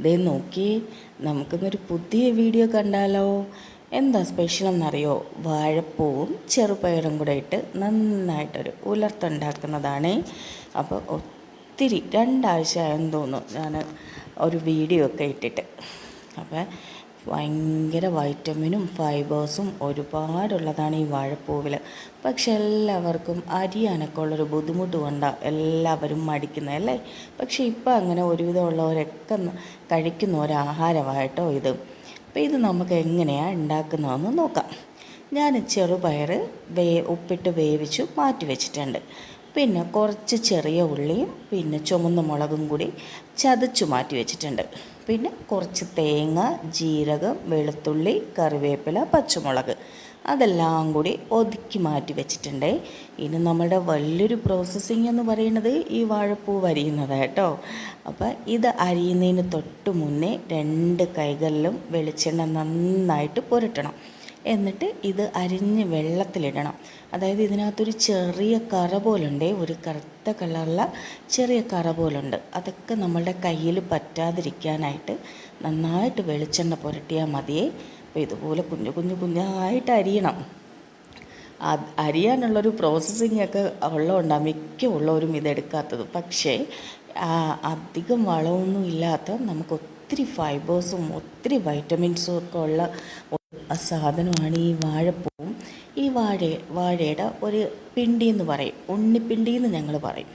ദേ നോക്കി, നമുക്കിന്നൊരു പുതിയ വീഡിയോ കണ്ടാലോ? എന്താ സ്പെഷ്യൽ എന്നറിയോ? വാഴപ്പൂവും ചെറുപയറും കൂടെ ഇട്ട് നന്നായിട്ടൊരു ഉലർത്തുണ്ടാക്കുന്നതാണ്. അപ്പോൾ ഒത്തിരി 2 ആഴ്ചയായെന്ന് തോന്നുന്നു ഞാൻ ഒരു വീഡിയോ ഒക്കെ ഇട്ടിട്ട്. അപ്പോൾ ഭയങ്കര വൈറ്റമിനും ഫൈബേഴ്സും ഒരുപാടുള്ളതാണ് ഈ വാഴപ്പൂവിൽ. പക്ഷെ എല്ലാവർക്കും അരിയാനൊക്കെ ഉള്ളൊരു ബുദ്ധിമുട്ട് കൊണ്ടാണ് എല്ലാവരും മടിക്കുന്നത് അല്ലേ? പക്ഷേ ഇപ്പോൾ അങ്ങനെ ഒരുവിധമുള്ളവരൊക്കെ കഴിക്കുന്ന ഒരാഹാരമായിട്ടോ ഇത്. അപ്പോൾ ഇത് നമുക്ക് എങ്ങനെയാണ് ഉണ്ടാക്കുന്നതെന്ന് നോക്കാം. ഞാൻ ചെറുപയർ ഉപ്പിട്ട് വേവിച്ചു മാറ്റി വെച്ചിട്ടുണ്ട്. പിന്നെ കുറച്ച് ചെറിയ ഉള്ളിയും പിന്നെ ചുമന്ന മുളകും കൂടി ചതച്ചു മാറ്റി വെച്ചിട്ടുണ്ട്. പിന്നെ കുറച്ച് തേങ്ങ, ജീരകം, വെളുത്തുള്ളി, കറിവേപ്പില, പച്ചമുളക് അതെല്ലാം കൂടി ഒതുക്കി മാറ്റി വെച്ചിട്ടുണ്ട്. ഇനി നമ്മുടെ വലിയൊരു പ്രോസസ്സിങ് എന്ന് പറയുന്നത് ഈ വാഴപ്പൂ അരിയുന്നത് കേട്ടോ. അപ്പോൾ ഇത് അരിയുന്നതിന് തൊട്ട് മുന്നേ 2 കൈകളിലും വെളിച്ചെണ്ണ നന്നായിട്ട് പുരട്ടണം. എന്നിട്ട് ഇത് അരിഞ്ഞ് വെള്ളത്തിലിടണം. അതായത് ഇതിനകത്തൊരു ചെറിയ കറ പോലുണ്ട്, ഒരു കറുത്ത കളറുള്ള ചെറിയ കറ പോലുണ്ട്. അതൊക്കെ നമ്മളുടെ കയ്യിൽ പറ്റാതിരിക്കാനായിട്ട് നന്നായിട്ട് വെളിച്ചെണ്ണ പുരട്ടിയാൽ മതിയേ. അപ്പോൾ ഇതുപോലെ കുഞ്ഞായിട്ട് അരിയണം. അരിയാനുള്ളൊരു പ്രോസസ്സിങ് ഒക്കെ ഉള്ളതുകൊണ്ടാണ് മിക്ക ഉള്ളവരും ഇതെടുക്കാത്തത്. പക്ഷേ അധികം വളമൊന്നും ഇല്ലാത്ത നമുക്ക് ഒത്തിരി ഫൈബേഴ്സും ഒത്തിരി വൈറ്റമിൻസും ഒക്കെ ഉള്ള സാധനമാണ് ഈ വാഴപ്പൂവും. ഈ വാഴയുടെ ഒരു പിണ്ടി എന്ന് പറയും, ഉണ്ണിപ്പിണ്ടി എന്ന് ഞങ്ങൾ പറയും.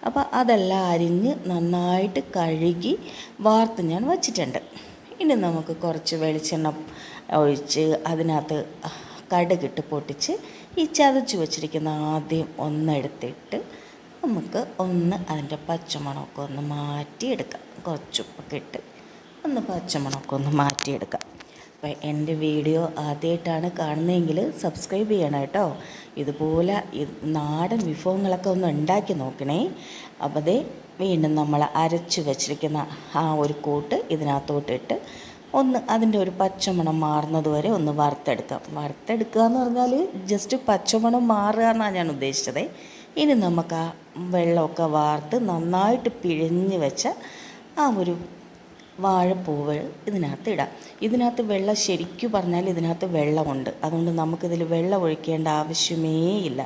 അപ്പോൾ അതെല്ലാം അരിഞ്ഞ് നന്നായിട്ട് കഴുകി വാർത്ത് ഞാൻ വച്ചിട്ടുണ്ട്. ഇനി നമുക്ക് കുറച്ച് വെളിച്ചെണ്ണ ഒഴിച്ച് അതിനകത്ത് കടുകിട്ട് പൊട്ടിച്ച് ഈ ചതച്ച് വച്ചിരിക്കുന്ന ആദ്യം ഒന്നെടുത്തിട്ട് നമുക്ക് അതിൻ്റെ പച്ചമണമൊക്കെ ഒന്ന് മാറ്റിയെടുക്കാം. കുറച്ചുപ്പൊക്കെ ഇട്ട് പച്ചമണമൊക്കെ ഒന്ന് മാറ്റിയെടുക്കാം. അപ്പോൾ എൻ്റെ വീഡിയോ ആദ്യമായിട്ടാണ് കാണുന്നതെങ്കിൽ സബ്സ്ക്രൈബ് ചെയ്യണം കേട്ടോ. ഇതുപോലെ നാടൻ വിഭവങ്ങളൊക്കെ ഒന്ന് ഉണ്ടാക്കി നോക്കണേ. അപ്പോൾ വീണ്ടും നമ്മൾ അരച്ച് വെച്ചിരിക്കുന്ന ആ ഒരു കൂട്ട് ഇതിനകത്തോട്ടിട്ട് അതിൻ്റെ ഒരു പച്ചമണം മാറുന്നത് വരെ ഒന്ന് വറുത്തെടുക്കുക എന്ന് പറഞ്ഞാൽ ജസ്റ്റ് പച്ചമണം മാറുക എന്നാണ് ഞാൻ ഉദ്ദേശിച്ചത്. ഇനി നമുക്ക് ആ വെള്ളമൊക്കെ വാർത്ത് നന്നായിട്ട് പിഴിഞ്ഞ് വെച്ച ആ ഒരു വാഴപ്പൂവ് ഇതിനകത്ത് ഇടാം. ഇതിനകത്ത് വെള്ളം ശരിക്കും പറഞ്ഞാൽ ഇതിനകത്ത് വെള്ളമുണ്ട്, അതുകൊണ്ട് നമുക്കിതിൽ വെള്ളം ഒഴിക്കേണ്ട ആവശ്യമേ ഇല്ല.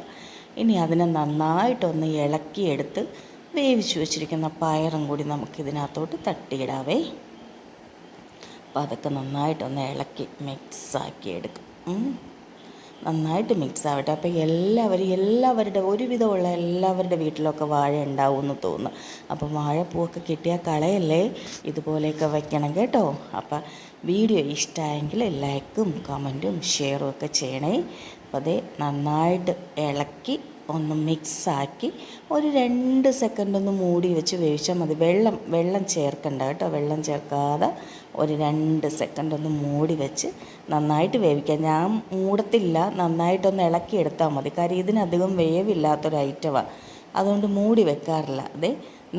ഇനി അതിനെ നന്നായിട്ടൊന്ന് ഇളക്കിയെടുത്ത് വേവിച്ച് വെച്ചിരിക്കുന്ന പയറും കൂടി നമുക്കിതിനകത്തോട്ട് തട്ടിയിടാവേ. അപ്പോൾ അതൊക്കെ നന്നായിട്ടൊന്ന് ഇളക്കി മിക്സാക്കി എടുക്കും. നന്നായിട്ട് മിക്സ് ആവട്ടെ. അപ്പോൾ എല്ലാവരുടെ ഒരുവിധമുള്ള എല്ലാവരുടെ വീട്ടിലൊക്കെ വാഴ ഉണ്ടാവുമെന്ന് തോന്നുന്നു. അപ്പോൾ വാഴപ്പൂവൊക്കെ കിട്ടിയാൽ കളയല്ലേ, ഇതുപോലെയൊക്കെ വയ്ക്കണം കേട്ടോ. അപ്പോൾ വീഡിയോ ഇഷ്ടമായെങ്കിൽ ലൈക്കും കമൻറ്റും ഷെയറും ഒക്കെ ചെയ്യണേ. അപ്പോൾ നന്നായിട്ട് ഇളക്കി ഒന്ന് മിക്സാക്കി ഒരു 2 സെക്കൻഡ് ഒന്ന് മൂടി വെച്ച് വേവിച്ചാൽ മതി. വെള്ളം ചേർക്കണ്ട കേട്ടോ. വെള്ളം ചേർക്കാതെ ഒരു 2 സെക്കൻഡ് ഒന്ന് മൂടി വെച്ച് നന്നായിട്ട് വേവിക്കാം. ഞാൻ മൂടത്തില്ല, നന്നായിട്ടൊന്ന് ഇളക്കിയെടുത്താൽ മതി. കാര്യം ഇതിനധികം വേവില്ലാത്തൊരു ഐറ്റമാണ്, അതുകൊണ്ട് മൂടി വെക്കാറില്ല.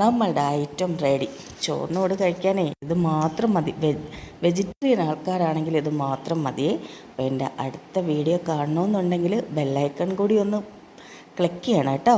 നമ്മളുടെ ഐറ്റം റെഡി. ചോറിനോട് കഴിക്കാനേ ഇത് മാത്രം മതി. വെജിറ്റേറിയൻ ആൾക്കാരാണെങ്കിൽ ഇത് മാത്രം മതിയേ. അപ്പോൾ എൻ്റെ അടുത്ത വീഡിയോ കാണണമെന്നുണ്ടെങ്കിൽ ബെല്ലൈക്കൺ കൂടി ഒന്ന് ക്ലിക്ക് ചെയ്യണം കേട്ടോ.